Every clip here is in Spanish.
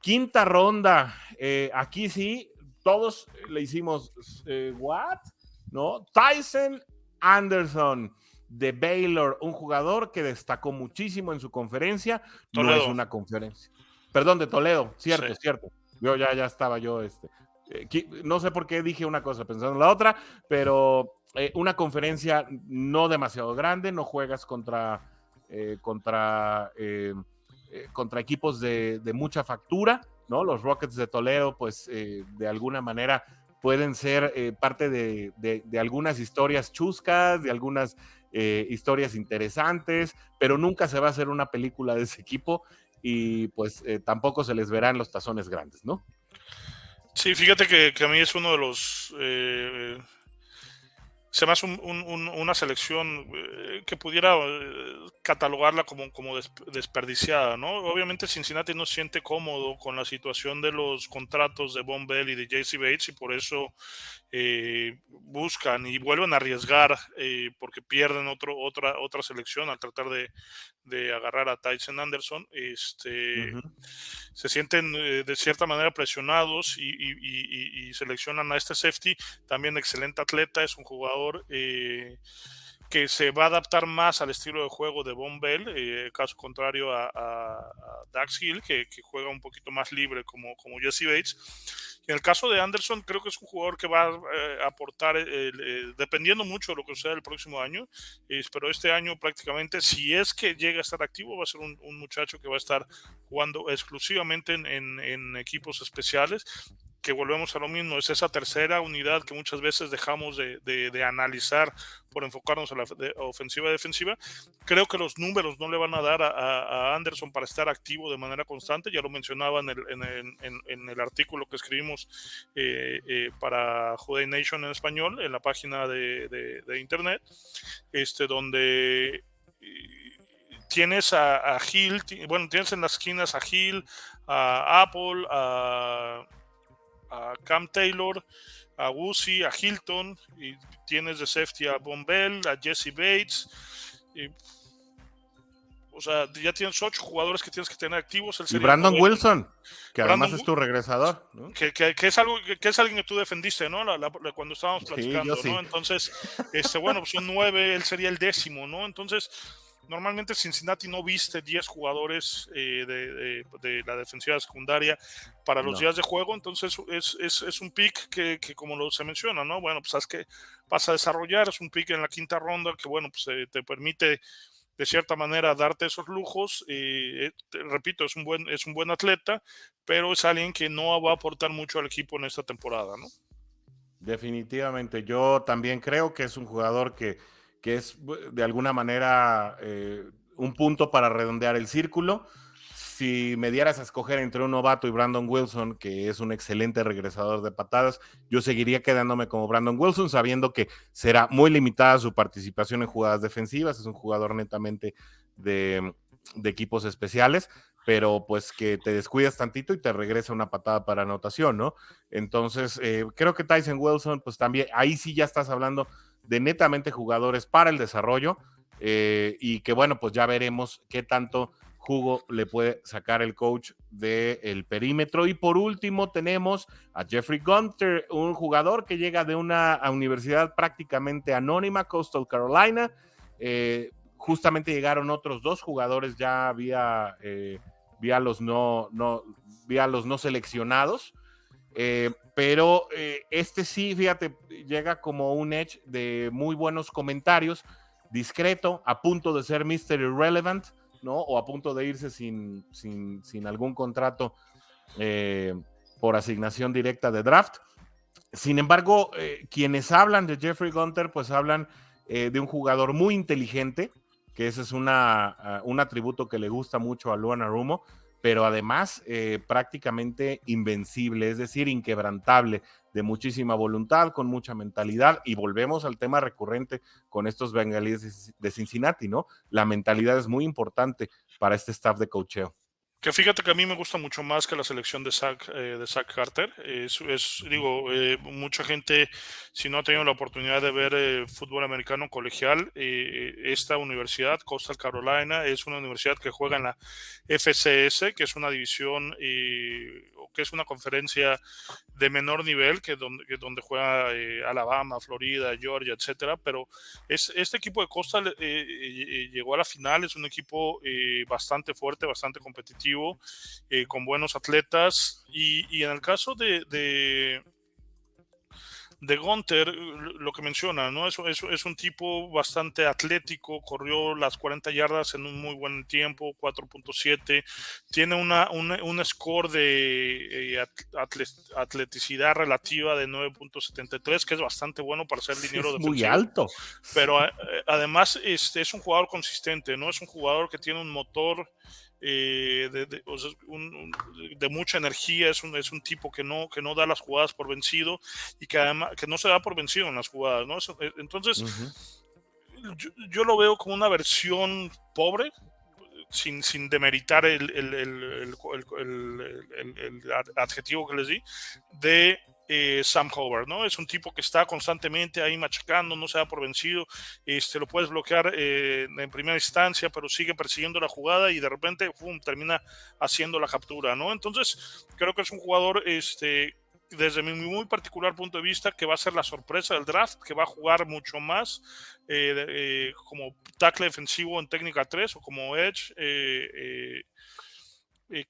Quinta ronda, aquí sí, todos le hicimos, ¿what? ¿No? Tyson Anderson de Baylor, un jugador que destacó muchísimo en su conferencia, no es Toledo. una conferencia. Perdón, de Toledo, cierto, Sí. cierto. Yo ya estaba yo, no sé por qué dije una cosa pensando en la otra, pero una conferencia no demasiado grande, no juegas contra equipos de mucha factura, ¿no? Los Rockets de Toledo, pues de alguna manera pueden ser parte de algunas historias chuscas, de algunas historias interesantes, pero nunca se va a hacer una película de ese equipo y pues tampoco se les verán los tazones grandes, ¿no? Sí, fíjate que a mí es uno de los... se me hace una selección que pudiera catalogarla como desperdiciada, ¿no? Obviamente Cincinnati no se siente cómodo con la situación de los contratos de Von Bell y de JC Bates y por eso buscan y vuelven a arriesgar porque pierden otra selección al tratar de agarrar a Tyson Anderson. Uh-huh. Se sienten de cierta manera presionados y seleccionan a este safety, también excelente atleta, es un jugador que se va a adaptar más al estilo de juego de Von Bell, caso contrario a Dax Hill, que juega un poquito más libre como Jesse Bates. En el caso de Anderson, creo que es un jugador que va a aportar, dependiendo mucho de lo que suceda el próximo año, pero este año prácticamente, si es que llega a estar activo, va a ser un muchacho que va a estar jugando exclusivamente en equipos especiales, que volvemos a lo mismo, es esa tercera unidad que muchas veces dejamos de analizar por enfocarnos a la ofensiva y defensiva. Creo que los números no le van a dar a Anderson para estar activo de manera constante, ya lo mencionaba en el artículo que escribimos para Juday Nation en español, en la página de internet, donde tienes a Hill, bueno, tienes en las esquinas a Hill, a Apple, a Cam Taylor, a Wusi, a Hilton, y tienes de safety a Von Bell, a Jesse Bates, o sea, ya tienes 8 jugadores que tienes que tener activos. Él Y sería el Brandon noveno. Wilson, que además Brandon, es tu regresador, ¿no? que es algo que es alguien que tú defendiste, ¿no? Cuando estábamos Sí, yo platicando, ¿no? sí. Entonces, bueno, pues son 9, él sería el 10º, ¿no? Entonces, normalmente Cincinnati no viste 10 jugadores de la defensiva secundaria para los No. días de juego, entonces es un pick que como se menciona, ¿no? Bueno, pues sabes que vas a desarrollar, es un pick en la quinta ronda que, bueno, pues te permite de cierta manera darte esos lujos. Repito, es un buen atleta, pero es alguien que no va a aportar mucho al equipo en esta temporada, ¿no? Definitivamente, yo también creo que es un jugador que es de alguna manera un punto para redondear el círculo. Si me dieras a escoger entre un novato y Brandon Wilson, que es un excelente regresador de patadas, yo seguiría quedándome como Brandon Wilson, sabiendo que será muy limitada su participación en jugadas defensivas, es un jugador netamente de equipos especiales, pero pues que te descuidas tantito y te regresa una patada para anotación, ¿no? Entonces, creo que Tyson Wilson, pues también, ahí sí ya estás hablando de netamente jugadores para el desarrollo y que bueno, pues ya veremos qué tanto jugo le puede sacar el coach del perímetro. Y por último tenemos a Jeffrey Gunter, un jugador que llega de una universidad prácticamente anónima, Coastal Carolina. Justamente llegaron otros 2 jugadores ya vía los no seleccionados. Pero este sí, fíjate, llega como un edge de muy buenos comentarios, discreto, a punto de ser Mr. Irrelevant, ¿no? O a punto de irse sin algún contrato por asignación directa de draft. Sin embargo, quienes hablan de Jeffrey Gunter, pues hablan de un jugador muy inteligente, que ese es un atributo que le gusta mucho a Luan Arumo, pero además prácticamente invencible, es decir, inquebrantable, de muchísima voluntad, con mucha mentalidad, y volvemos al tema recurrente con estos bengalíes de Cincinnati, ¿no? La mentalidad es muy importante para este staff de coacheo. Que fíjate que a mí me gusta mucho más que la selección de Zach Carter. Digo, mucha gente, si no ha tenido la oportunidad de ver fútbol americano colegial, esta universidad, Coastal Carolina, es una universidad que juega en la FCS, que es una división, o que es una conferencia de menor nivel, que donde juega Alabama, Florida, Georgia, etcétera. Pero este equipo de Coastal llegó a la final. Es un equipo bastante fuerte, bastante competitivo, con buenos atletas. Y en el caso de Gunter, lo que menciona, ¿no? Es un tipo bastante atlético, corrió las 40 yardas en un muy buen tiempo, 4.7, tiene un score de atleticidad relativa de 9.73, que es bastante bueno para ser liniero Es muy defensivo, alto. pero además es un jugador consistente, ¿no? Es un jugador que tiene un motor o sea, de mucha energía. Es un tipo que no da las jugadas por vencido, y que además que no se da por vencido en las jugadas, ¿no? Entonces, Ujú. yo lo veo como una versión pobre, sin demeritar el adjetivo que les di, de Sam Howard, ¿no? Es un tipo que está constantemente ahí machacando, no se da por vencido. Lo puedes bloquear en primera instancia, pero sigue persiguiendo la jugada y de repente termina haciendo la captura, ¿no? Entonces, creo que es un jugador, desde mi muy particular punto de vista, que va a ser la sorpresa del draft, que va a jugar mucho más como tackle defensivo en técnica 3 o como edge,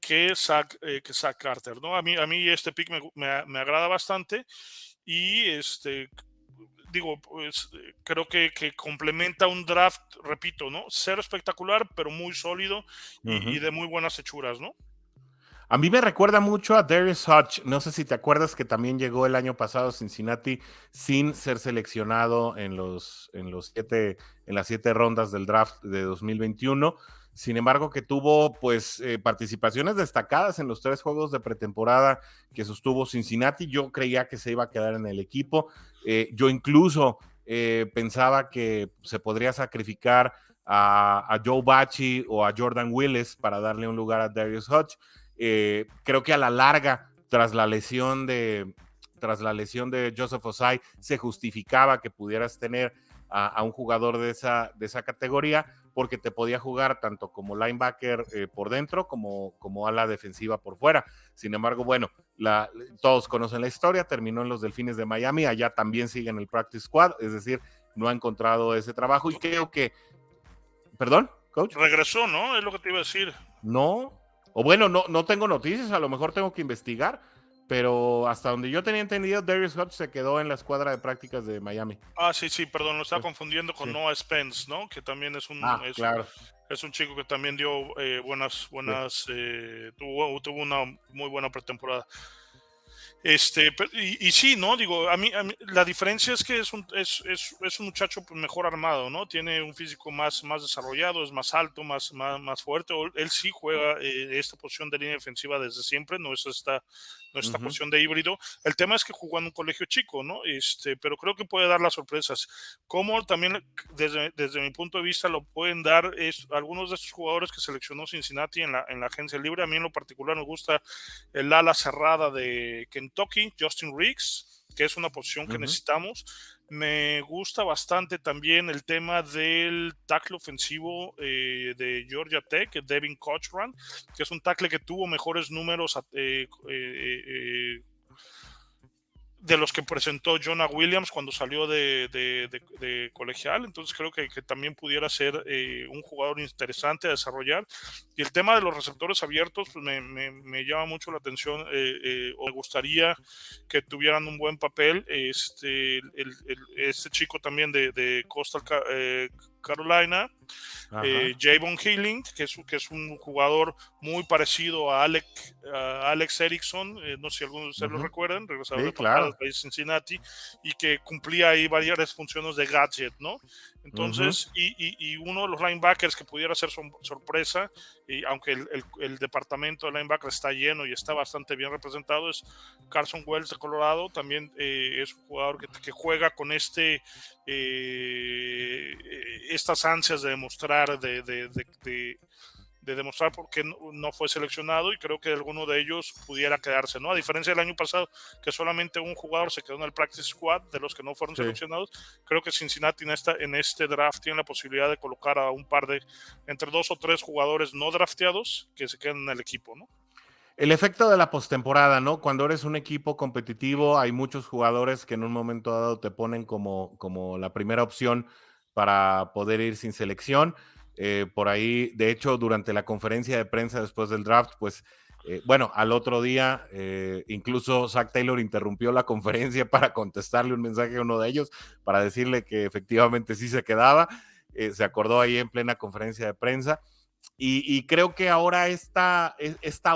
que Zach Carter, ¿no? A mí este pick me agrada bastante, y digo, pues creo que complementa un draft, repito, ¿no? Cero espectacular, pero muy sólido, y Ujú. de muy buenas hechuras, ¿no? A mí me recuerda mucho a Darius Hodge. No sé si te acuerdas que también llegó el año pasado a Cincinnati sin ser seleccionado en las 7 rondas del draft de 2021. Sin embargo, que tuvo pues participaciones destacadas en los 3 juegos de pretemporada que sostuvo Cincinnati. Yo creía que se iba a quedar en el equipo. Yo incluso pensaba que se podría sacrificar a Joe Bachie o a Jordan Willis para darle un lugar a Darius Hodge. Creo que a la larga, tras la lesión de Joseph Osai, se justificaba que pudieras tener a un jugador de esa categoría, porque te podía jugar tanto como linebacker por dentro como ala defensiva por fuera. Sin embargo, bueno, todos conocen la historia, terminó en los Delfines de Miami, allá también sigue en el practice squad, es decir, no ha encontrado ese trabajo, y creo que, perdón, coach. Regresó, ¿no? Es lo que te iba a decir. No, o bueno, no tengo noticias, a lo mejor tengo que investigar, pero hasta donde yo tenía entendido, Darius Hodge se quedó en la escuadra de prácticas de Miami. Ah, sí, sí, perdón, lo estaba Sí, confundiendo con sí. Noah Spence, ¿no? Que también es un, Ah, es, claro. es un chico que también dio Sí. tuvo una muy buena pretemporada. Y sí, ¿no? Digo, a mí la diferencia es que es un muchacho pues, mejor armado, ¿no? Tiene un físico más desarrollado, es más alto, más fuerte. Él sí juega esta posición de línea defensiva desde siempre, no es esta Ujú. posición de híbrido. El tema es que jugó en un colegio chico, ¿no? Pero creo que puede dar las sorpresas. Como también, desde mi punto de vista, lo pueden dar algunos de estos jugadores que seleccionó Cincinnati en la agencia libre. A mí en lo particular me gusta el ala cerrada de Kentucky, Justin Riggs, que es una posición que Ujú. necesitamos. Me gusta bastante también el tema del tackle ofensivo de Georgia Tech, Devin Cochran, que es un tackle que tuvo mejores números de los que presentó Jonah Williams cuando salió de colegial. Entonces creo que también pudiera ser un jugador interesante a desarrollar. Y el tema de los receptores abiertos pues me llama mucho la atención, o me gustaría que tuvieran un buen papel. Este chico también de Coastal Carolina, Ajá. Javon Healing, que es un jugador muy parecido a Alex Erickson, no sé si algunos de ustedes lo Ujú. recuerdan, regresador Sí, de patadas claro. de Cincinnati, y que cumplía ahí varias funciones de gadget, ¿no? Ujú. Entonces, y uno de los linebackers que pudiera ser sorpresa, y aunque el departamento de linebackers está lleno y está bastante bien representado, es Carson Wells de Colorado. También es un jugador que juega con estas ansias de demostrar, demostrar por qué no fue seleccionado, y creo que alguno de ellos pudiera quedarse, ¿no? A diferencia del año pasado, que solamente un jugador se quedó en el practice squad de los que no fueron Sí. seleccionados. Creo que Cincinnati en este draft tiene la posibilidad de colocar a un par de, entre 2 o 3 jugadores no drafteados que se queden en el equipo, ¿no? El efecto de la postemporada, ¿no? Cuando eres un equipo competitivo, hay muchos jugadores que en un momento dado te ponen como la primera opción para poder ir sin selección. Por ahí, de hecho, durante la conferencia de prensa después del draft, pues, bueno, al otro día, incluso Zach Taylor interrumpió la conferencia para contestarle un mensaje a uno de ellos, para decirle que efectivamente sí se quedaba. Se acordó ahí en plena conferencia de prensa. Y creo que ahora esta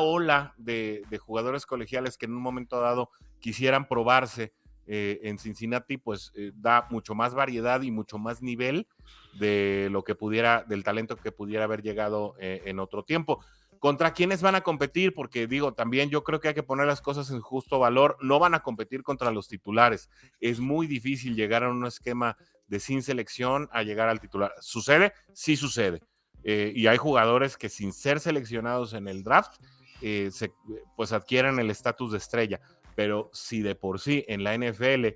ola de jugadores colegiales que en un momento dado quisieran probarse en Cincinnati, pues da mucho más variedad y mucho más nivel de lo que pudiera, del talento que pudiera haber llegado en otro tiempo. ¿Contra quiénes van a competir? Porque digo, también yo creo que hay que poner las cosas en justo valor. No van a competir contra los titulares. Es muy difícil llegar a un esquema de sin selección a llegar al titular. ¿Sucede? Sí sucede. Y hay jugadores que sin ser seleccionados en el draft, pues adquieren el estatus de estrella. Pero si de por sí en la NFL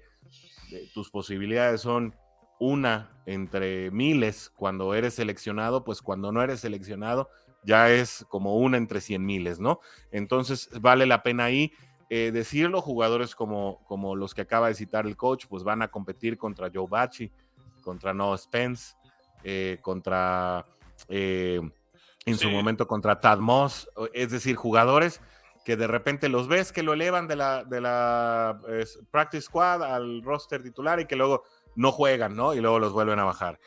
tus posibilidades son una entre miles cuando eres seleccionado, pues cuando no eres seleccionado ya es como una entre 100 miles, ¿no? Entonces vale la pena ahí decirlo. Jugadores como los que acaba de citar el coach, pues van a competir contra Joe Bacci, contra Noah Spence, contra en su Sí, momento contra Tad Moss, es decir, jugadores que de repente los ves que lo elevan de la practice squad al roster titular y que luego no juegan, ¿no? Y luego los vuelven a bajar.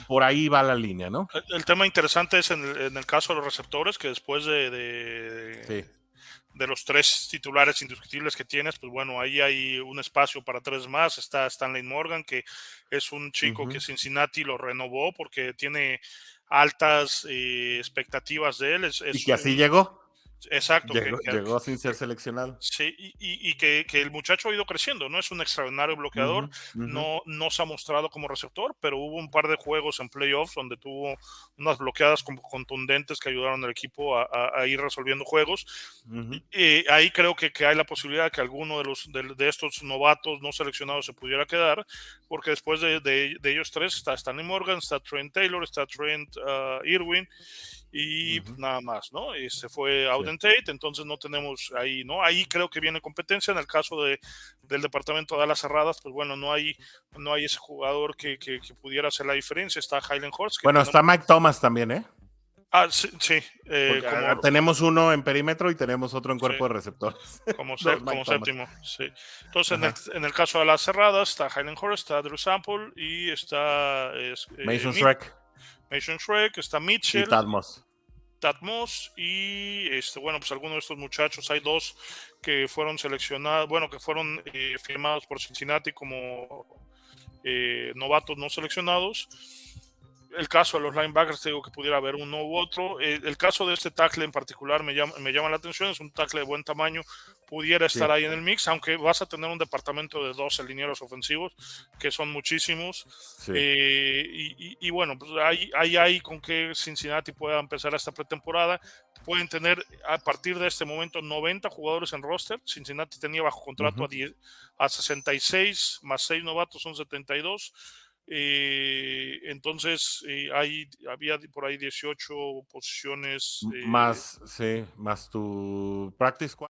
Por ahí va la línea, ¿no? el tema interesante es en el caso de los receptores, que después Sí. de los 3 titulares indiscutibles que tienes, pues bueno, ahí hay un espacio para 3 más. Está Stanley Morgan, que es un chico que Ujú. Cincinnati lo renovó porque tiene altas expectativas de él. Y que así llegó. Exacto, Llegó sin ser seleccionado. sí, y que el muchacho ha ido creciendo, ¿no? Es un extraordinario bloqueador. Ujú, ujú, No se ha mostrado como receptor, pero hubo un par de juegos en playoffs donde tuvo unas bloqueadas como contundentes que ayudaron al equipo a ir resolviendo juegos. ujú. Ahí creo que hay la posibilidad de que alguno de estos novatos no seleccionados se pudiera quedar, porque después de ellos 3 está Stanley Morgan, está Trent Taylor, está Trent Irwin, y pues Ujú. nada más, ¿no? Y se fue Sí. Auden Tate, entonces no tenemos ahí, ¿no? Ahí creo que viene competencia. En el caso del departamento de alas cerradas, pues bueno, no hay ese jugador que pudiera hacer la diferencia. Está Jalen Hurts, que Bueno, tenemos. está Mike Thomas también, ¿eh? Sí, sí, Porque como, tenemos uno en perímetro y tenemos otro en sí, cuerpo de receptores. como, Dos Mike como Thomas. séptimo, sí. Entonces, Ajá. en el caso de las cerradas, está Jalen Hurts, está Drew Sample y está Mason Shrek Mason Shrek, está y Mitchell, Tad Moss. Tatmos, y bueno, pues algunos de estos muchachos, hay 2 que fueron seleccionados, bueno, que fueron firmados por Cincinnati como novatos no seleccionados. El caso de los linebackers, te digo que pudiera haber uno u otro. El caso de este tackle en particular me llama la atención. Es un tackle de buen tamaño, pudiera estar Sí, ahí en el mix, aunque vas a tener un departamento de 12 linieros ofensivos, que son muchísimos. sí. Y bueno, pues ahí con que Cincinnati pueda empezar esta pretemporada. Pueden tener a partir de este momento 90 jugadores en roster. Cincinnati tenía bajo contrato Ujú. a 66, más 6 novatos son 72. Entonces, había por ahí 18 posiciones. Más, sí, más tu practice squad.